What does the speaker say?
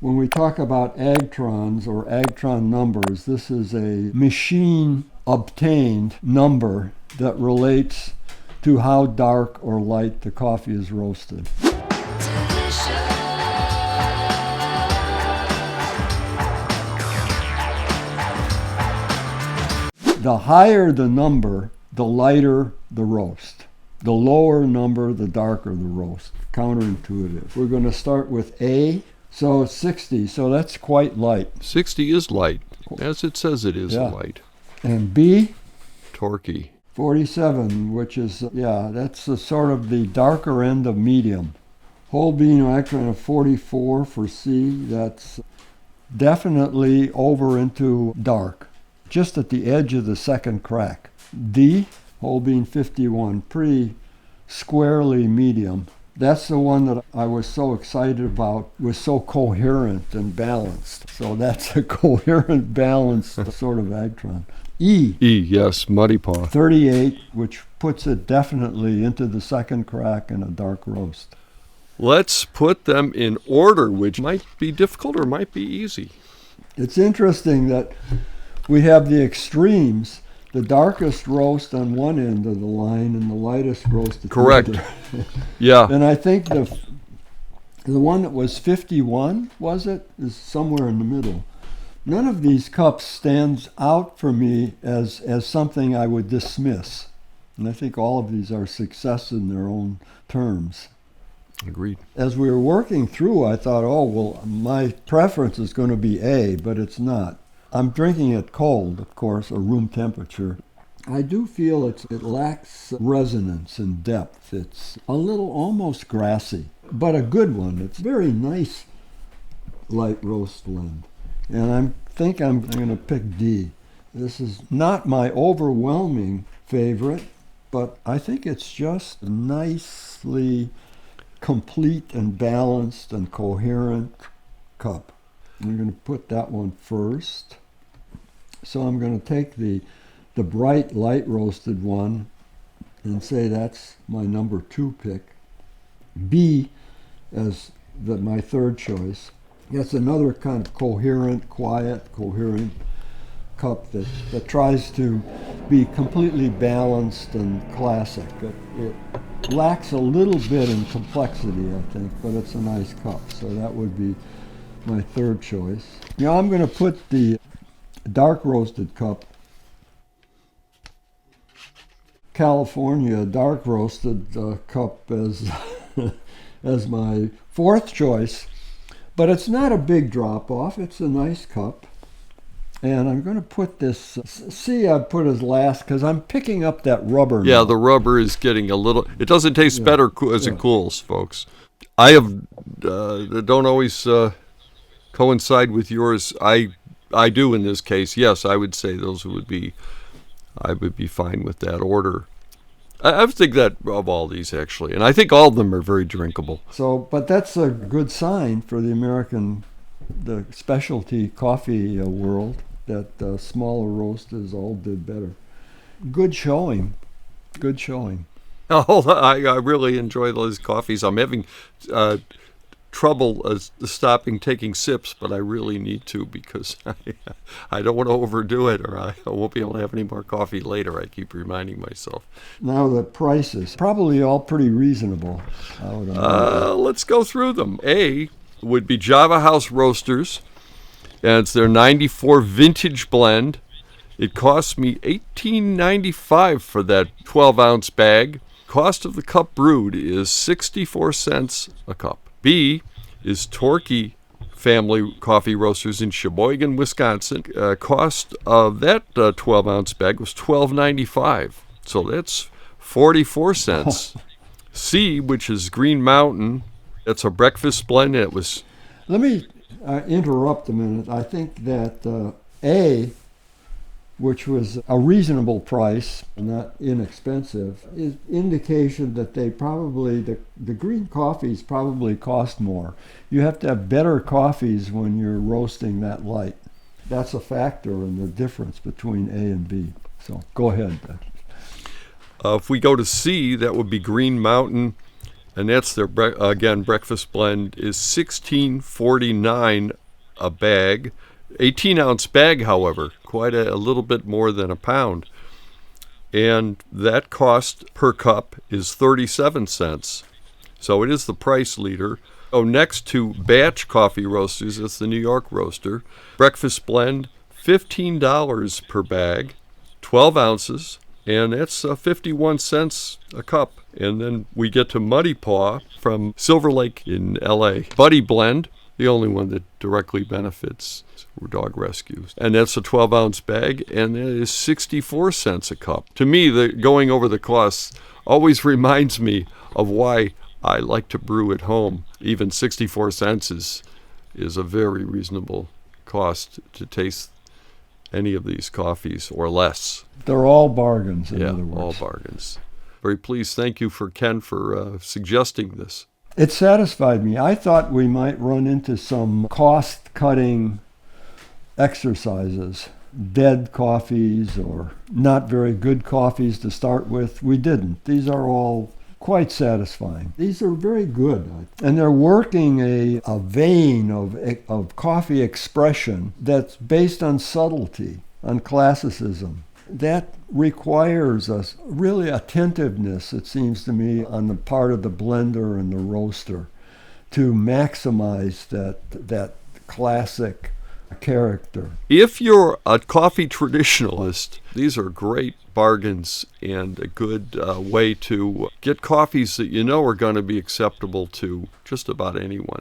When we talk about Agtrons or Agtron numbers, this is a machine-obtained number that relates to how dark or light the coffee is roasted. The higher the number, the lighter the roast. The lower number, the darker the roast. Counterintuitive. We're going to start with A. So it's 60, so that's quite light. 60 is light, as it says it is light. And B? Torquey. 47, which is, that's the sort of the darker end of medium. Whole bean Agtron of 44 for C. That's definitely over into dark, just at the edge of the second crack. D? Whole bean 51, pretty squarely medium. That's the one that I was so excited about, was so coherent and balanced. So that's a coherent, balanced sort of Agtron. E. E, yes, Muddy Paw. 38, which puts it definitely into the second crack in a dark roast. Let's put them in order, which might be difficult or might be easy. It's interesting that we have the extremes. The darkest roast on one end of the line and the lightest roast at Correct. the other. Yeah. And I think the one that was 51, was it, is somewhere in the middle. None of these cups stands out for me as something I would dismiss. And I think all of these are success in their own terms. Agreed. As we were working through, I thought, oh, well, my preference is going to be A, but it's not. I'm drinking it cold, of course, or room temperature. I do feel it lacks resonance and depth. It's a little almost grassy, but a good one. It's very nice light roast blend. And I think I'm going to pick D. This is not my overwhelming favorite, but I think it's just a nicely complete and balanced and coherent cup. I'm going to put that one first. So I'm going to take the bright light roasted one and say that's my number 2 pick. B as my third choice. That's another kind of coherent, quiet, coherent cup that tries to be completely balanced and classic. It lacks a little bit in complexity, I think, but it's a nice cup. So that would be my third choice. Now I'm going to put the dark roasted cup, California dark roasted cup as as my fourth choice, but it's not a big drop off. It's a nice cup, and I'm going to put this C. I put as last because I'm picking up that rubber. Yeah, now. The rubber is getting a little. It doesn't taste better as it cools, folks. I have don't always coincide with yours. I do in this case. Yes, I would say those would be. I would be fine with that order. I think that of all these actually, and I think all of them are very drinkable. So, but that's a good sign for the specialty coffee world that smaller roasters all did better. Good showing. Good showing. Oh, I really enjoy those coffees. I'm having trouble stopping taking sips, but I really need to because I don't want to overdo it or I won't be able to have any more coffee later. I keep reminding myself. Now the prices, probably all pretty reasonable. Let's go through them. A would be Java House Roasters, and it's their 94 vintage blend. It cost me $18.95 for that 12-ounce bag. Cost of the cup brewed is 64 cents a cup. B is Torquey Family Coffee Roasters in Sheboygan, Wisconsin. Cost of that 12-ounce bag was $12.95, so that's 44 cents. C, which is Green Mountain, that's a breakfast blend. It was. Let me interrupt a minute. I think that A, which was a reasonable price, not inexpensive, is indication that they probably, the green coffees probably cost more. You have to have better coffees when you're roasting that light. That's a factor in the difference between A and B. So go ahead. If we go to C, that would be Green Mountain And that's their, again, breakfast blend is $16.49 a bag. 18-ounce bag, however, quite a little bit more than a pound. And that cost per cup is 37 cents. So it is the price leader. Oh, next to batch coffee roasters, it's the New York roaster. Breakfast blend, $15 per bag, 12 ounces, and that's 51 cents a cup. And then we get to Muddy Paw from Silver Lake in LA. Buddy blend, the only one that directly benefits dog rescues. And that's a 12-ounce bag, and it is 64 cents a cup. To me, going over the costs always reminds me of why I like to brew at home. Even 64 cents is a very reasonable cost to taste any of these coffees, or less. They're all bargains, in other words. All bargains. Very pleased. Thank you, Ken, for suggesting this. It satisfied me. I thought we might run into some cost-cutting exercises, dead coffees or not very good coffees to start with. We didn't. These are all quite satisfying. These are very good. And they're working a vein of coffee expression that's based on subtlety, on classicism. That requires us really attentiveness, it seems to me, on the part of the blender and the roaster to maximize that classic character. If you're a coffee traditionalist, these are great bargains and a good way to get coffees that you know are going to be acceptable to just about anyone.